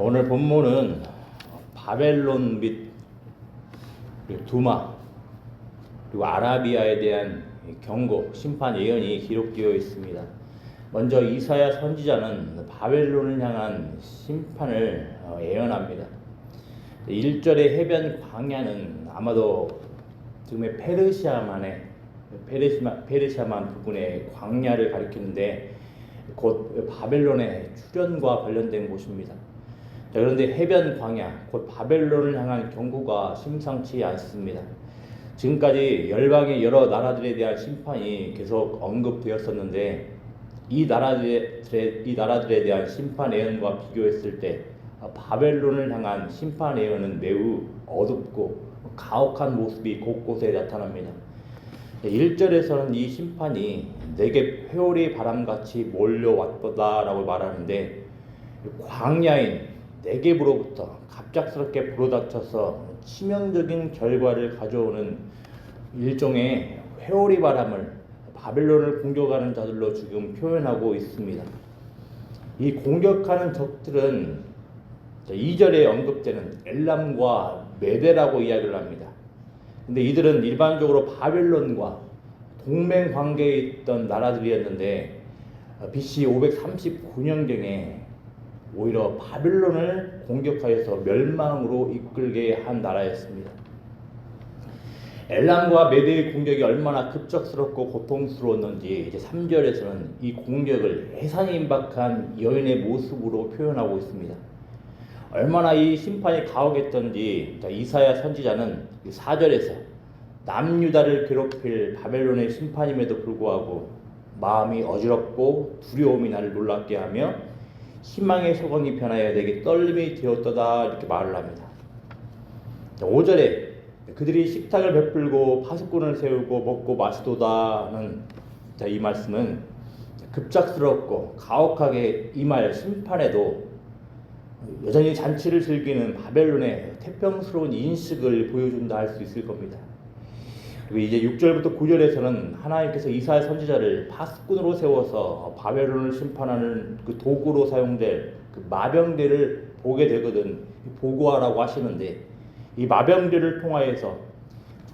오늘 본문은 바벨론 및 두마 그리고 아라비아에 대한 경고, 심판 예언이 기록되어 있습니다. 먼저 이사야 선지자는 바벨론을 향한 심판을 예언합니다. 1절의 해변 광야는 아마도 지금의 페르시아만 부근의 광야를 가리키는데 곧 바벨론의 출현과 관련된 곳입니다. 자, 그런데 해변 광야, 곧 바벨론을 향한 경고가 심상치 않습니다. 지금까지 열방의 여러 나라들에 대한 심판이 계속 언급되었었는데 이 나라들에 대한 심판 예언과 비교했을 때 바벨론을 향한 심판 예언은 매우 어둡고 가혹한 모습이 곳곳에 나타납니다. 1절에서는 이 심판이 내게 회오리 바람같이 몰려왔도다라고 말하는데 광야인 네겝으로부터 갑작스럽게 불어닥쳐서 치명적인 결과를 가져오는 일종의 회오리 바람을 바벨론을 공격하는 자들로 지금 표현하고 있습니다. 이 공격하는 적들은 2절에 언급되는 엘람과 메대라고 이야기를 합니다. 근데 이들은 일반적으로 바벨론과 동맹 관계에 있던 나라들이었는데 BC 539년경에 오히려 바벨론을 공격하여서 멸망으로 이끌게 한 나라였습니다. 엘람과 메대의 공격이 얼마나 급작스럽고 고통스러웠는지 이제 3절에서는 이 공격을 해산이 임박한 여인의 모습으로 표현하고 있습니다. 얼마나 이 심판이 가혹했던지 이사야 선지자는 4절에서 남유다를 괴롭힐 바벨론의 심판임에도 불구하고 마음이 어지럽고 두려움이 나를 놀랍게 하며 희망의 소광이 변하여 내게 떨림이 되었도다 이렇게 말을 합니다. 5절에 그들이 식탁을 베풀고 파수꾼을 세우고 먹고 마시도다는 이 말씀은 급작스럽고 가혹하게 임할 심판에도 여전히 잔치를 즐기는 바벨론의 태평스러운 인식을 보여준다 할 수 있을 겁니다. 그리고 이제 6절부터 9절에서는 하나님께서 이사야 선지자를 파수꾼으로 세워서 바벨론을 심판하는 그 도구로 사용될 그 마병대를 보게 되거든 보고하라고 하시는데 이 마병대를 통하여서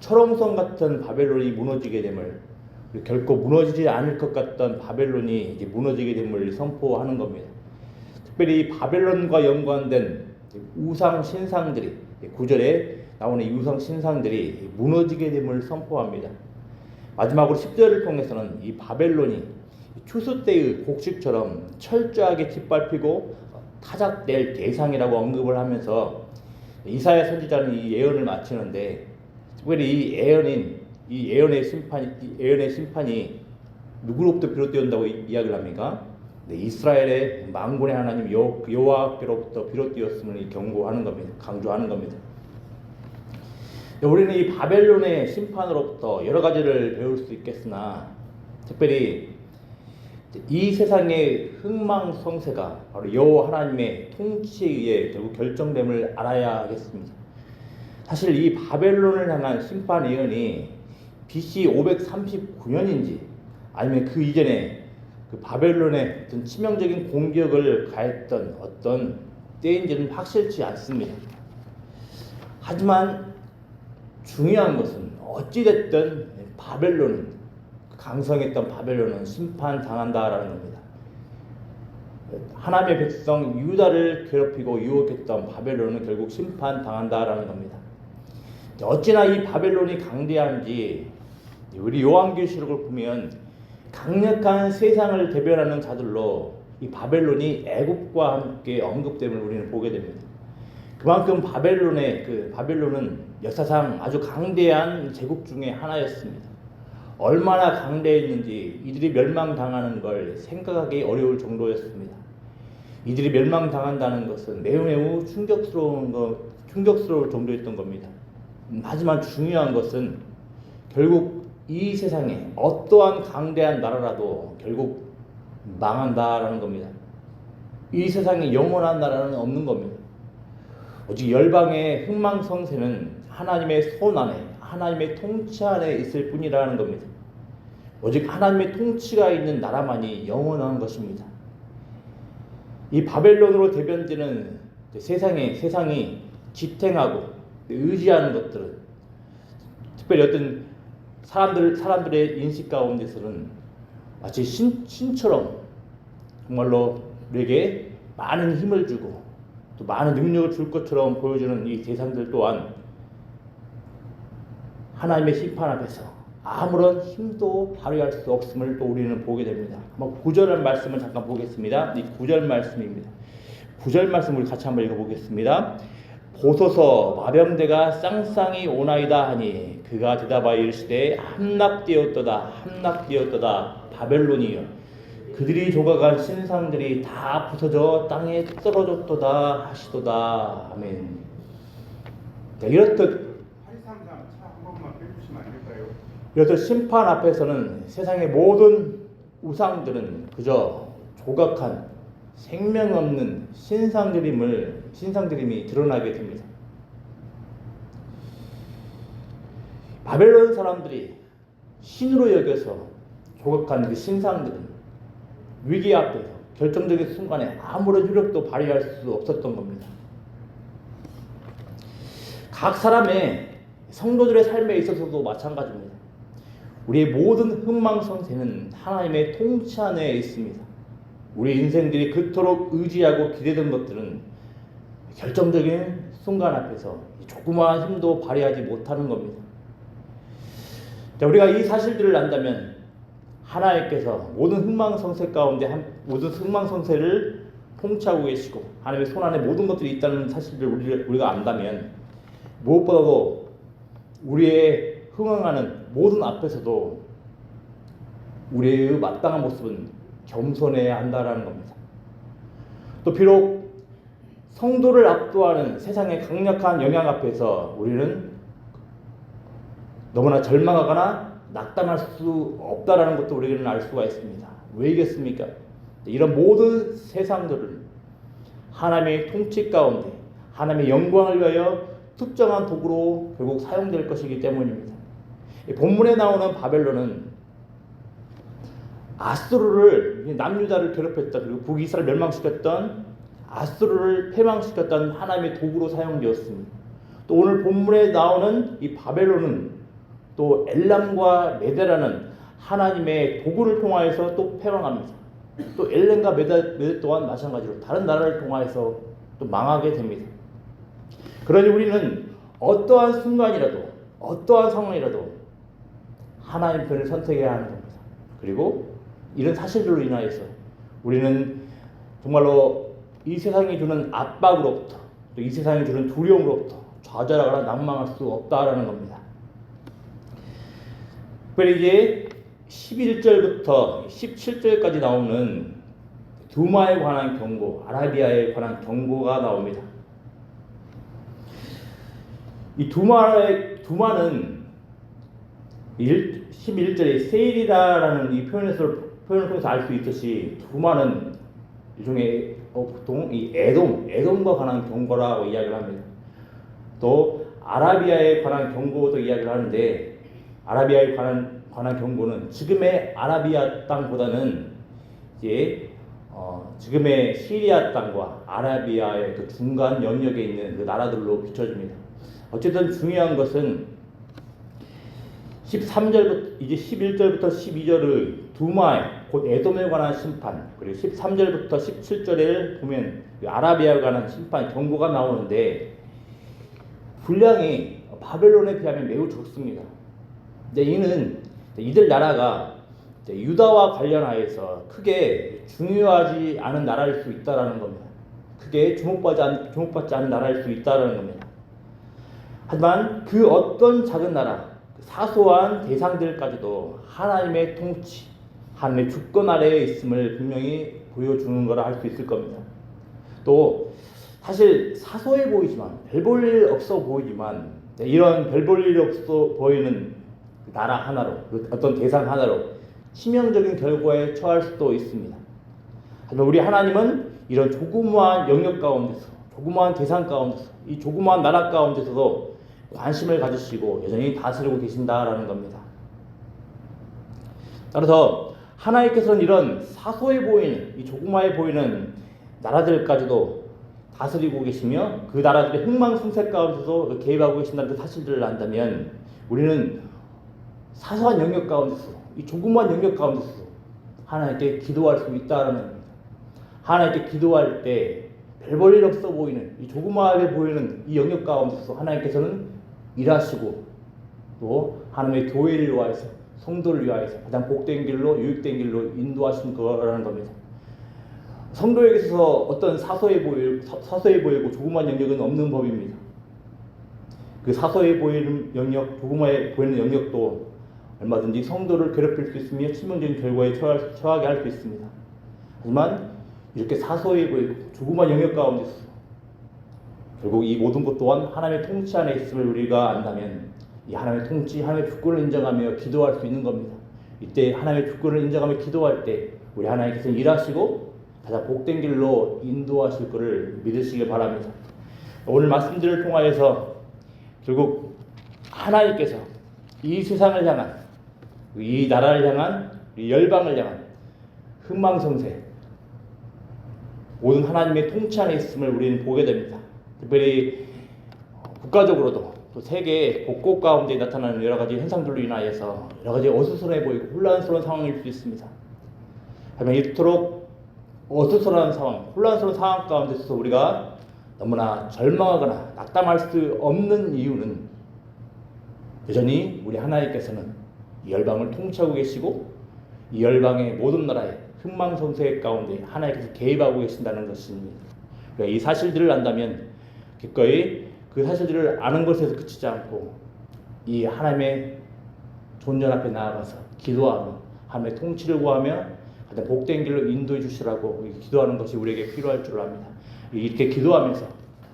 철옹성 같은 바벨론이 무너지게 됨을 결코 무너지지 않을 것 같던 바벨론이 이제 무너지게 됨을 선포하는 겁니다. 특별히 바벨론과 연관된 우상 신상들이 9절에 나오는 이 우상 신상들이 무너지게 됨을 선포합니다. 마지막으로 10절을 통해서는 이 바벨론이 추수 때의 곡식처럼 철저하게 짓밟히고 타작될 대상이라고 언급을 하면서 이사야 선지자는 이 예언을 마치는데 특별히 이 예언의 심판이 누구로부터 비롯되었다고 이야기를 합니까? 네, 이스라엘의 만군의 하나님 여호와께로부터 비롯되었음을 경고하는 겁니다. 강조하는 겁니다. 우리는 이 바벨론의 심판으로부터 여러 가지를 배울 수 있겠으나 특별히 이 세상의 흥망성쇠가 바로 여호와 하나님의 통치에 의해 결국 결정됨을 알아야 하겠습니다. 사실 이 바벨론을 향한 심판 예언이 BC 539년인지 아니면 그 이전에 그 바벨론의 어떤 치명적인 공격을 가했던 어떤 때인지는 확실치 않습니다. 하지만 중요한 것은 어찌됐든 강성했던 바벨론은 심판당한다라는 겁니다. 하나님의 백성 유다를 괴롭히고 유혹했던 바벨론은 결국 심판당한다라는 겁니다. 어찌나 이 바벨론이 강대한지 우리 요한계시록을 보면 강력한 세상을 대변하는 자들로 이 바벨론이 애굽과 함께 언급됨을 우리는 보게 됩니다. 그만큼 바벨론은 역사상 아주 강대한 제국 중에 하나였습니다. 얼마나 강대했는지 이들이 멸망당하는 걸 생각하기 어려울 정도였습니다. 이들이 멸망당한다는 것은 매우 충격스러울 정도였던 겁니다. 하지만 중요한 것은 결국 이 세상에 어떠한 강대한 나라라도 결국 망한다라는 겁니다. 이 세상에 영원한 나라는 없는 겁니다. 오직 열방의 흥망성쇠는 하나님의 손 안에, 하나님의 통치 안에 있을 뿐이라는 겁니다. 오직 하나님의 통치가 있는 나라만이 영원한 것입니다. 이 바벨론으로 대변되는 세상이 지탱하고 의지하는 것들은, 특별히 어떤 사람들의 인식 가운데서는 마치 신처럼 정말로 우리에게 많은 힘을 주고 또 많은 능력을 줄 것처럼 보여주는 이 대상들 또한 하나님의 심판 앞에서 아무런 힘도 발휘할 수 없음을 또 우리는 보게 됩니다. 한번 9절 말씀을 잠깐 보겠습니다. 이 9절 말씀입니다. 9절 말씀 우리 같이 한번 읽어보겠습니다. 보소서 마병대가 쌍쌍이 오나이다 하니 그가 대답하여 이르시되 함락되었도다 바벨론이여 그들이 조각한 신상들이 다 부서져 땅에 떨어졌도다 하시도다. 아멘. 자, 이렇듯 심판 앞에서는 세상의 모든 우상들은 그저 조각한 생명 없는 신상들임이 드러나게 됩니다. 바벨론 사람들이 신으로 여겨서 조각한 그 신상들은 위기 앞에서 결정적인 순간에 아무런 효력도 발휘할 수 없었던 겁니다. 각 사람의 성도들의 삶에 있어서도 마찬가지입니다. 우리의 모든 흥망성쇠는 하나님의 통치 안에 있습니다. 우리 인생들이 그토록 의지하고 기대던 것들은 결정적인 순간 앞에서 조그마한 힘도 발휘하지 못하는 겁니다. 자, 우리가 이 사실들을 안다면 하나님께서 모든 흥망성쇠 가운데 모든 흥망성쇠를 통치하고 계시고 하나님의 손안에 모든 것들이 있다는 사실을 우리가 안다면 무엇보다도 우리의 흥황하는 모든 앞에서도 우리의 마땅한 모습은 겸손해야 한다라는 겁니다. 또 비록 성도를 압도하는 세상의 강력한 영향 앞에서 우리는 너무나 절망하거나 낙담할 수 없다라는 것도 우리는 알 수가 있습니다. 왜이겠습니까? 이런 모든 세상들을 하나님의 통치 가운데 하나님의 영광을 위하여 특정한 도구로 결국 사용될 것이기 때문입니다. 본문에 나오는 바벨론은 아수르를 남유다를 괴롭혔던 그리고 북이스라엘 멸망시켰던 아수르를 패망시켰던 하나님의 도구로 사용되었습니다. 또 오늘 본문에 나오는 이 바벨론은 또 엘람과 메대라는 하나님의 도구를 통하여서 또 패망합니다. 또 엘람과 메대 또한 마찬가지로 다른 나라를 통하여서 또 망하게 됩니다. 그러니 우리는 어떠한 순간이라도 어떠한 상황이라도 하나님 편을 선택해야 하는 겁니다. 그리고 이런 사실들로 인하여서 우리는 정말로 이 세상이 주는 압박으로부터 또 이 세상이 주는 두려움으로부터 좌절하거나 낭망할 수 없다라는 겁니다. 그리고 이제 11절부터 17절까지 나오는 두마에 관한 경고, 아라비아에 관한 경고가 나옵니다. 이 두마는 11절에 세일이라는 이 표현을 통해서 알 수 있듯이 두마는 일종의 보통 이 에돔과 관한 경고라고 이야기를 합니다. 또 아라비아에 관한 경고도 이야기를 하는데 아라비아에 관한 경고는 지금의 아라비아 땅보다는 이제 지금의 시리아 땅과 아라비아의 그 중간 영역에 있는 그 나라들로 비춰집니다. 어쨌든 중요한 것은 13절부터 이제 11절부터 12절의 두마에 곧 에돔에 관한 심판 그리고 13절부터 17절에 보면 아라비아에 관한 심판 경고가 나오는데 분량이 바벨론에 비하면 매우 적습니다. 근데 이들 나라가 유다와 관련하여서 크게 중요하지 않은 나라일 수 있다라는 겁니다. 크게 주목받지 않은 나라일 수 있다라는 겁니다. 하지만 그 어떤 작은 나라, 사소한 대상들까지도 하나님의 통치, 하나님의 주권 아래에 있음을 분명히 보여주는 거라 할 수 있을 겁니다. 또 사실 사소해 보이지만 별 볼 일 없어 보이지만 이런 별 볼 일 없어 보이는 나라 하나로 어떤 대상 하나로 치명적인 결과에 처할 수도 있습니다. 하지만 우리 하나님은 이런 조그마한 영역 가운데서 조그마한 대상 가운데서 이 조그마한 나라 가운데서도 관심을 가지시고 여전히 다스리고 계신다라는 겁니다. 따라서 하나님께서는 이런 사소해 보이는 이 조그마해 보이는 나라들까지도 다스리고 계시며 그 나라들의 흥망성쇠 가운데서 개입하고 계신다는 그 사실들을 안다면 우리는 사소한 영역 가운데서 이 조그만 영역 가운데서 하나님께 기도할 수 있다는 겁니다. 하나님께 기도할 때 별 볼 일 없어 보이는 이 조그마하게 보이는 이 영역 가운데서 하나님께서는 일하시고 또 하나님의 교회를 위하여서 성도를 위하여서 가장 복된 길로 유익된 길로 인도하신 거라는 겁니다. 성도에게 있어서 어떤 사소해 보이고 조그만 영역은 없는 법입니다. 그 사소해 보이는 영역, 조그마해 보이는 영역도 얼마든지 성도를 괴롭힐 수 있으며 치명적인 결과에 처하게 할 수 있습니다. 하지만 이렇게 사소해 보이고 조그만 영역 가운데서 결국 이 모든 것 또한 하나님의 통치 안에 있음을 우리가 안다면 이 하나님의 통치, 하나님의 주권을 인정하며 기도할 수 있는 겁니다. 이때 하나님의 주권을 인정하며 기도할 때 우리 하나님께서 일하시고 가장 복된 길로 인도하실 것을 믿으시길 바랍니다. 오늘 말씀들을 통하여서 결국 하나님께서 이 세상을 향한 이 나라를 향한 이 열방을 향한 흥망성쇠 모든 하나님의 통치 안에 있음을 우리는 보게 됩니다. 특별히 국가적으로도 또 세계 곳곳 가운데 나타나는 여러 가지 현상들로 인하여서 여러 가지 어수선해 보이고 혼란스러운 상황일 수 있습니다. 하지만 이토록 어수선한 상황, 혼란스러운 상황 가운데서 우리가 너무나 절망하거나 낙담할 수 없는 이유는 여전히 우리 하나님께서는 이 열방을 통치하고 계시고 이 열방의 모든 나라의 흥망성쇠 가운데 하나님께서 개입하고 계신다는 것입니다. 그러니까 이 사실들을 안다면 기꺼이 그 사실들을 아는 것에서 그치지 않고 이 하나님의 존전 앞에 나아가서 기도하며 하나님의 통치를 구하며 가장 복된 길로 인도해 주시라고 기도하는 것이 우리에게 필요할 줄 압니다. 이렇게 기도하면서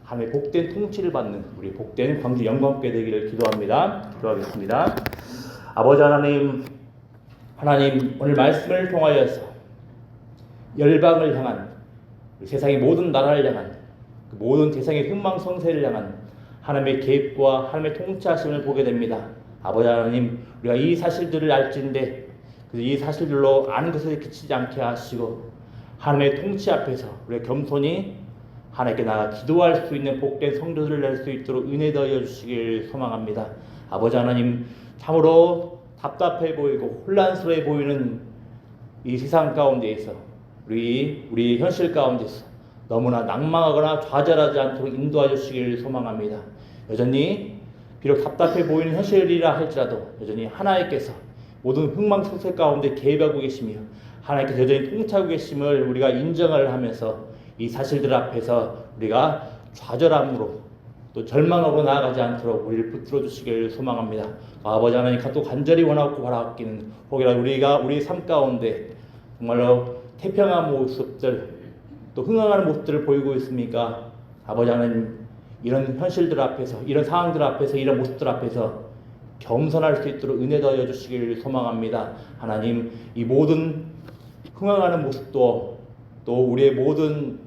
하나님의 복된 통치를 받는 우리 복된 광주 영광께 되기를 기도합니다. 기도하겠습니다. 아버지 하나님 오늘 말씀을 통하여서 열방을 향한 세상의 모든 나라를 향한 그 모든 세상의 흥망성쇠를 향한 하나님의 계획과 하나님의 통치하심을 보게 됩니다. 아버지 하나님 우리가 이 사실들을 알지인데 이 사실들로 아는 것에 그치지 않게 하시고 하나님의 통치 앞에서 우리가 겸손히 하나님께 나가 기도할 수 있는 복된 성도들을 낼 수 있도록 은혜 더하여 주시길 소망합니다. 아버지 하나님 참으로 답답해 보이고 혼란스러워 보이는 이 세상 가운데에서 우리 현실 가운데서 너무나 낭망하거나 좌절하지 않도록 인도하여 주시길 소망합니다. 여전히 비록 답답해 보이는 현실이라 할지라도 여전히 하나님께서 모든 흥망성쇠 가운데 개입하고 계시며 하나님께서 여전히 통치하고 계심을 우리가 인정을 하면서 이 사실들 앞에서 우리가 좌절함으로 또 절망하고 나아가지 않도록 우리를 붙들어 주시길 소망합니다. 아버지 하나님 또 간절히 원하고 바라기는 혹이라 우리가 우리 삶 가운데 정말로 태평한 모습들 또 흥황하는 모습들을 보이고 있습니까? 아버지 하나님 이런 현실들 앞에서 이런 상황들 앞에서 이런 모습들 앞에서 겸손할 수 있도록 은혜 더하여 주시길 소망합니다. 하나님 이 모든 흥황하는 모습도 또 우리의 모든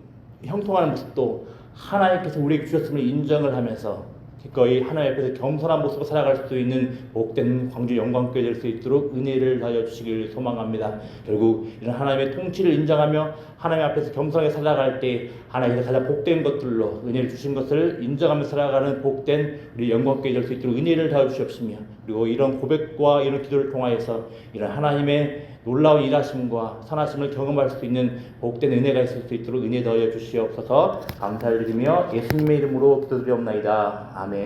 형통하는 모습도 하나님께서 우리에게 주셨음을 인정을 하면서 기꺼이 하나님 앞에서 겸손한 모습으로 살아갈 수 있는 복된 광주 영광교회 될 수 있도록 은혜를 다하여 주시길 소망합니다. 결국 이런 하나님의 통치를 인정하며 하나님 앞에서 겸손하게 살아갈 때 하나님께서 가장 복된 것들로 은혜를 주신 것을 인정하며 살아가는 복된 우리 영광교회 될 수 있도록 은혜를 다하여 주시옵시며 그리고 이런 고백과 이런 기도를 통하여서 이런 하나님의 놀라운 일하심과 선하심을 경험할 수 있는 복된 은혜가 있을 수 있도록 은혜 더하여 주시옵소서. 감사를 드리며 예수님의 이름으로 기도드리옵나이다. 아멘.